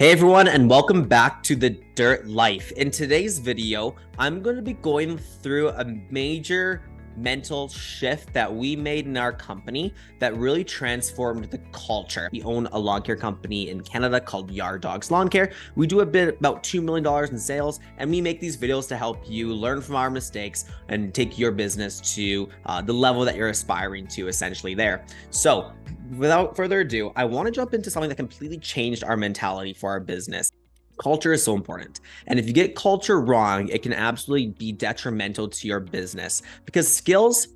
Hey everyone, and welcome back to the Dirt Life. In today's video, I'm going to be going through a major mental shift that we made in our company that really transformed the culture. We own a lawn care company in Canada called Dawgs Lawn Care. We do about $2 million in sales, and we make these videos to help you learn from our mistakes and take your business to the level that you're aspiring to, essentially there. So without further ado, I want to jump into something that completely changed our mentality for our business. Culture is so important. And if you get culture wrong, it can absolutely be detrimental to your business because skills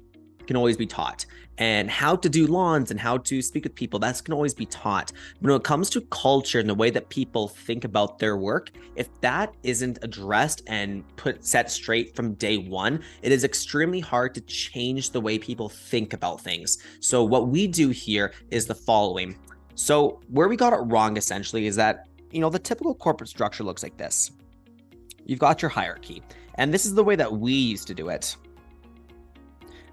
can always be taught. And how to do lawns and how to speak with people, that can always be taught. But when it comes to culture and the way that people think about their work, if that isn't addressed and set straight from day one, it is extremely hard to change the way people think about things. So what we do here is the following. So where we got it wrong essentially is that the typical corporate structure looks like this. You've got your hierarchy, and this is the way that we used to do it.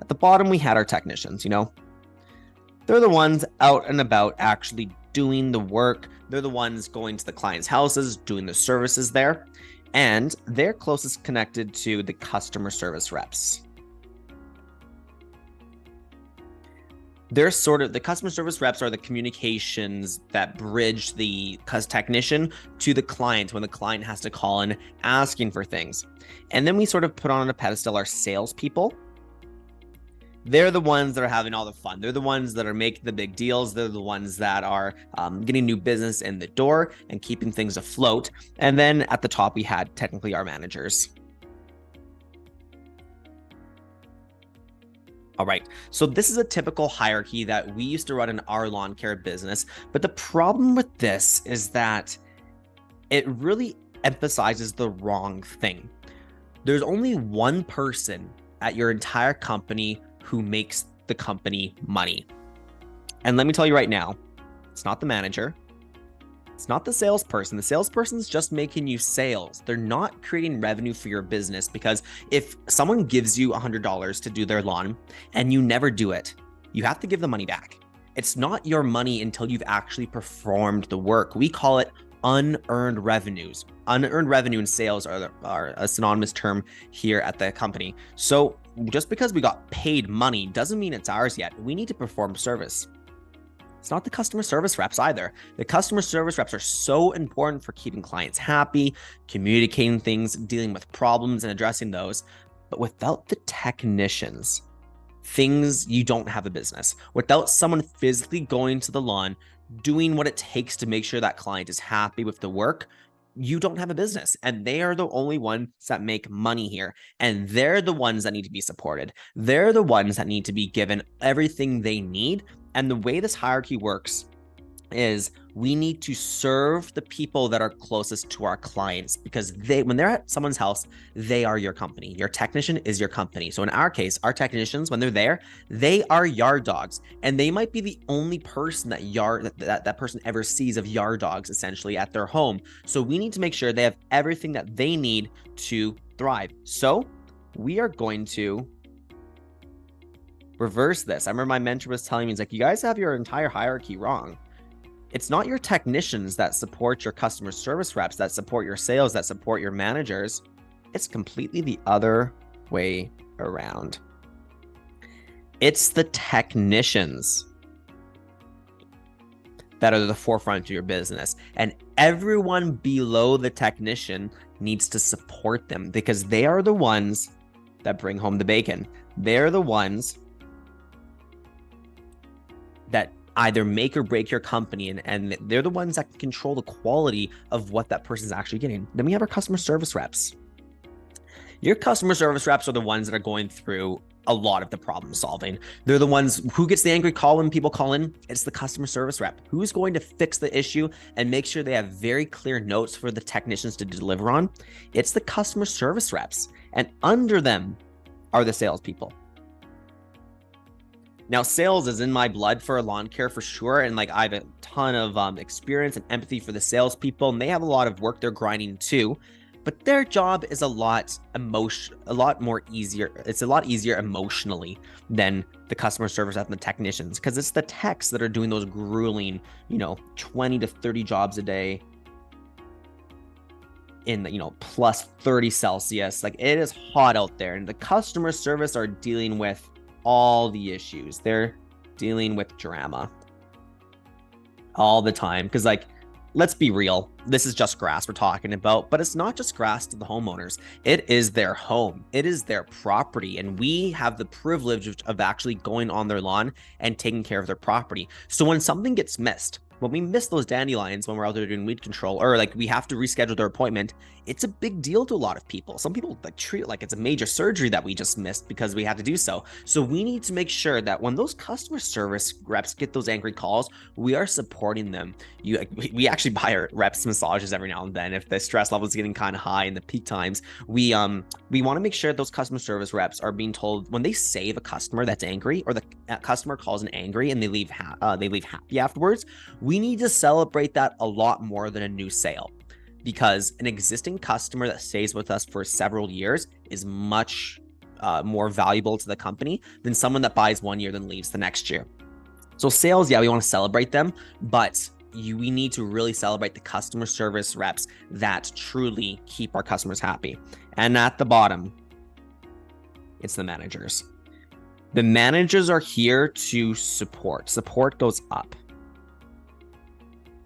At the bottom, we had our technicians, They're the ones out and about actually doing the work. They're the ones going to the clients' houses, doing the services there, and they're closest connected to the customer service reps. They're the customer service reps are the communications that bridge the technician to the client when the client has to call in asking for things. And then we sort of put on a pedestal our salespeople. They're the ones that are having all the fun. They're the ones that are making the big deals. They're the ones that are getting new business in the door and keeping things afloat. And then at the top, we had technically our managers. All right, so this is a typical hierarchy that we used to run in our lawn care business. But the problem with this is that it really emphasizes the wrong thing. There's only one person at your entire company who makes the company money. And let me tell you right now, it's not the manager. It's not the salesperson. The salesperson's just making you sales. They're not creating revenue for your business, because if someone gives you $100 to do their lawn and you never do it, you have to give the money back. It's not your money until you've actually performed the work. We call it unearned revenues. Unearned revenue and sales are a synonymous term here at the company. So just because we got paid money doesn't mean it's ours yet. We need to perform service. It's not the customer service reps either. The customer service reps are so important for keeping clients happy, communicating things, dealing with problems and addressing those. But without the technicians, you don't have a business. Without someone physically going to the lawn, doing what it takes to make sure that client is happy with the work, you don't have a business. And they are the only ones that make money here. And they're the ones that need to be supported. They're the ones that need to be given everything they need. And the way this hierarchy works is we need to serve the people that are closest to our clients, because when they're at someone's house, they are your company. Your technician is your company. So in our case, our technicians, when they're there, they are yard dogs, and they might be the only person that person ever sees of yard dogs essentially at their home. So we need to make sure they have everything that they need to thrive. So we are going to reverse this. I remember my mentor was telling me, he's like, you guys have your entire hierarchy wrong. It's not your technicians that support your customer service reps, that support your sales, that support your managers. It's completely the other way around. It's the technicians that are the forefront of your business. And everyone below the technician needs to support them, because they are the ones that bring home the bacon. They're the ones that either make or break your company, and they're the ones that can control the quality of what that person's actually getting. Then we have our customer service reps. Your customer service reps are the ones that are going through a lot of the problem solving. They're the ones who gets the angry call when people call in. It's the customer service rep who's going to fix the issue and make sure they have very clear notes for the technicians to deliver on. It's the customer service reps, and under them are the salespeople. Now, sales is in my blood for lawn care for sure. And I have a ton of experience and empathy for the salespeople, and they have a lot of work they're grinding too. But their job is a lot more easier. It's a lot easier emotionally than the customer service and the technicians, because it's the techs that are doing those grueling, 20 to 30 jobs a day in plus 30 Celsius. Like, it is hot out there, and the customer service are dealing with all the issues. They're dealing with drama all the time, because like, let's be real, this is just grass we're talking about, but it's not just grass to the homeowners. It is their home, it is their property, and we have the privilege of actually going on their lawn and taking care of their property. So when something gets missed, when we miss those dandelions when we're out there doing weed control, or like we have to reschedule their appointment, it's a big deal to a lot of people. Some people like treat it like it's a major surgery that we just missed because we had to do so. So we need to make sure that when those customer service reps get those angry calls, we are supporting them. We actually buy our reps massages every now and then if the stress level is getting kind of high in the peak times. We want to make sure those customer service reps are being told when they save a customer that's angry, or the customer calls in angry and they leave happy afterwards. We need to celebrate that a lot more than a new sale, because an existing customer that stays with us for several years is much more valuable to the company than someone that buys 1 year then leaves the next year. So sales, yeah, we want to celebrate them, but we need to really celebrate the customer service reps that truly keep our customers happy. And at the bottom, it's the managers. The managers are here to support. Support goes up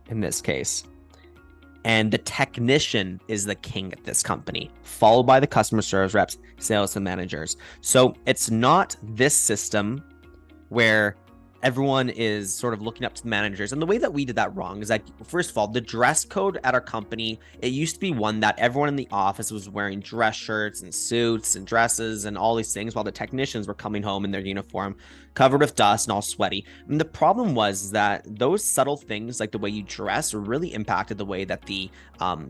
in this case. And the technician is the king at this company, followed by the customer service reps, sales, and managers. So it's not this system where everyone is sort of looking up to the managers. And the way that we did that wrong is that, first of all, the dress code at our company, it used to be one that everyone in the office was wearing dress shirts and suits and dresses and all these things, while the technicians were coming home in their uniform, covered with dust and all sweaty. And the problem was that those subtle things, like the way you dress, really impacted the way that the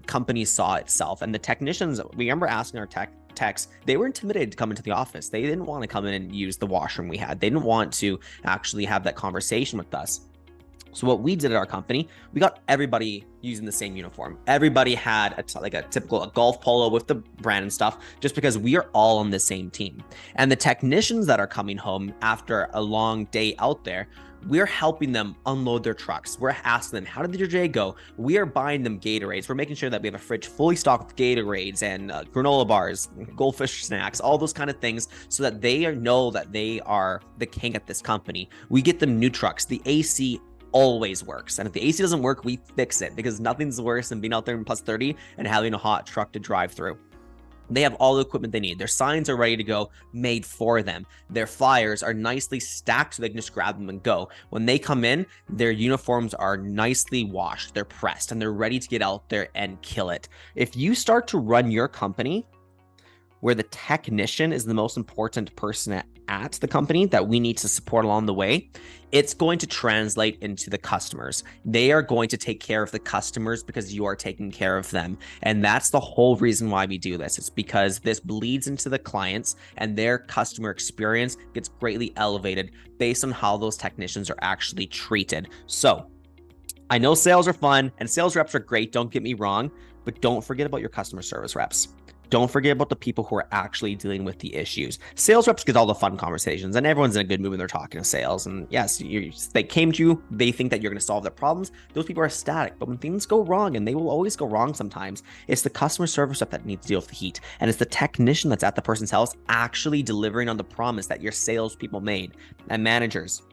company saw itself. And the technicians, we remember asking our techs, they were intimidated to come into the office. They didn't want to come in and use the washroom we had. They didn't want to actually have that conversation with us. So what we did at our company, we got everybody using the same uniform. Everybody had a typical golf polo with the brand and stuff, just because we are all on the same team. And the technicians that are coming home after a long day out there, we're helping them unload their trucks. We're asking them, how did your day go? We are buying them Gatorades. We're making sure that we have a fridge fully stocked with Gatorades and granola bars, goldfish snacks, all those kind of things, so that they know that they are the king at this company. We get them new trucks. The AC always works. And if the AC doesn't work, we fix it, because nothing's worse than being out there in plus 30 and having a hot truck to drive through. They have all the equipment they need. Their signs are ready to go, made for them. Their flyers are nicely stacked so they can just grab them and go. When they come in, their uniforms are nicely washed, they're pressed, and they're ready to get out there and kill it. If you start to run your company where the technician is the most important person at the company that we need to support along the way, it's going to translate into the customers. They are going to take care of the customers because you are taking care of them. And that's the whole reason why we do this. It's because this bleeds into the clients, and their customer experience gets greatly elevated based on how those technicians are actually treated. So I know sales are fun and sales reps are great, don't get me wrong, but don't forget about your customer service reps. Don't forget about the people who are actually dealing with the issues. Sales reps get all the fun conversations, and everyone's in a good mood when they're talking to sales. And yes, they came to you, they think that you're going to solve their problems. Those people are ecstatic. But when things go wrong, and they will always go wrong sometimes, it's the customer service rep that needs to deal with the heat. And it's the technician that's at the person's house actually delivering on the promise that your salespeople made. And managers,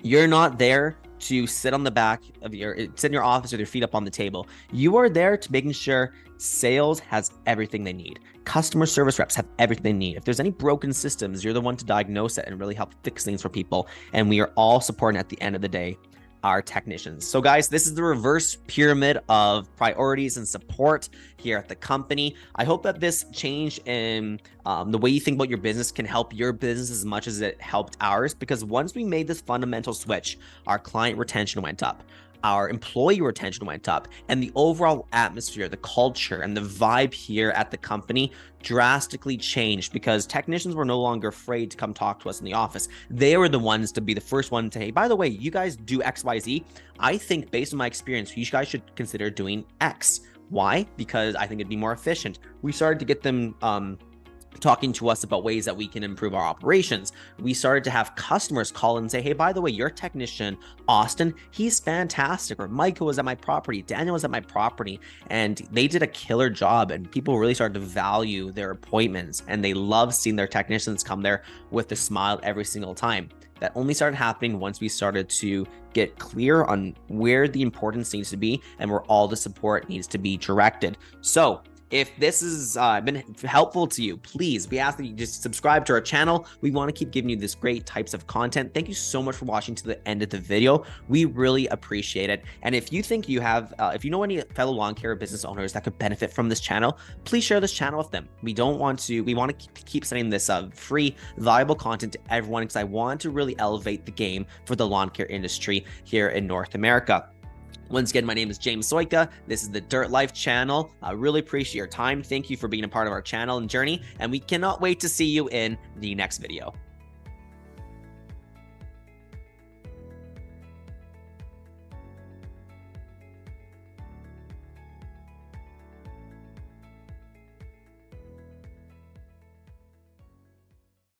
you're not there to sit on the back of sit in your office with your feet up on the table. You are there to making sure sales has everything they need. Customer service reps have everything they need. If there's any broken systems, you're the one to diagnose it and really help fix things for people. And we are all supporting, at the end of the day, our technicians. So guys, this is the reverse pyramid of priorities and support here at the company. I hope that this change in the way you think about your business can help your business as much as it helped ours, because once we made this fundamental switch, our client retention went up, our employee retention went up, and the overall atmosphere, the culture, and the vibe here at the company drastically changed, because technicians were no longer afraid to come talk to us in the office. They were the ones to be the first one to, hey, by the way, you guys do XYZ. I think based on my experience, you guys should consider doing X. Why? Because I think it'd be more efficient. We started to get them talking to us about ways that we can improve our operations. We started to have customers call and say, hey, by the way, your technician, Austin, he's fantastic. Or Michael was at my property, Daniel was at my property, and they did a killer job. And people really started to value their appointments, and they love seeing their technicians come there with a smile every single time. That only started happening once we started to get clear on where the importance needs to be and where all the support needs to be directed. So if this has been helpful to you, please, we ask that you just subscribe to our channel. We want to keep giving you this great types of content. Thank you so much for watching to the end of the video. We really appreciate it. And if you think you have, if you know any fellow lawn care business owners that could benefit from this channel, please share this channel with them. We want to keep sending this free, valuable content to everyone, because I want to really elevate the game for the lawn care industry here in North America. Once again, my name is James Soika. This is the Dirt Life channel. I really appreciate your time. Thank you for being a part of our channel and journey, and we cannot wait to see you in the next video.